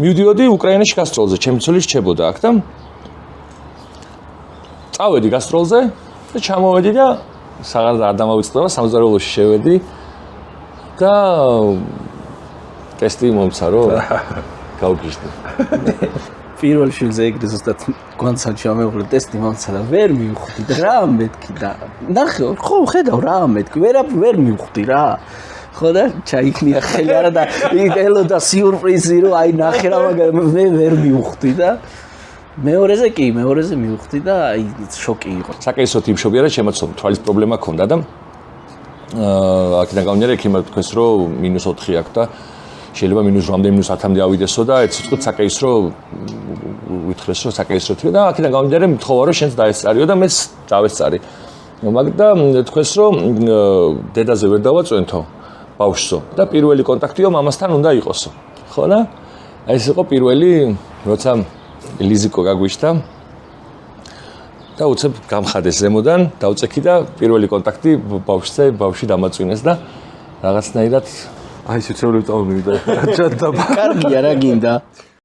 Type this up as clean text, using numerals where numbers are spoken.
მივდიოდი უკრაინაში გასტროლზე, ჩემი ცოლი რჩებოდა აქ და წავედი გასტროლზე და ჩამოვედი და საღარ არ დამავიწყდება, სამზარეულოში შევედი და ტესტი მომცა რომ გავგიჟდი. პირველ შვილზე ეგრე ზუსტად გვანცალში ამეუღლე ტესტი მომცა და ვერ მივხვდი და რა მეთქი და ნახე ხო ხედავ რა მეთქი ვერ მივხვდი რა ხო და ჩაიქნია ხელი არა და ელოდა სიურპრიზი რომ აი ნახე რა მაგრამ მე ვერ მივხვდი და მეორეზე მივხვდი და აი შოკი იყო. საკეისროთ იმშობია რა შემოწმო თვალის პრობლემა ჰქონდა და აქედან გამომდინარე ექიმმა თქვეს რომ -4 აქვს და შეიძლება -8-მდე -10-მდე ავიდესო და ერთ სიტყვით საკეისრო ვითხრეს რომ საკეისროთია და აქედან გამომდინარე მთხოვა რომ შენს დაესწარიო და მეც დავესწარი. მაგრამ თქვეს რომ დედაზე ვერ დავაწვენთო ბავშვსო და პირველი კონტაქტიო მამასთან უნდა იყოსო. ხო და აი ეს იყო პირველი როცა ლიზიკო გაგვიშთა და უცებ გამხადეს ზემოდან დავწექი და პირველი კონტაქტი ბავშვი დამაწვინეს და რაღაცნაირად აი შეცევლებ წავმივიდა. კარგია რა გინდა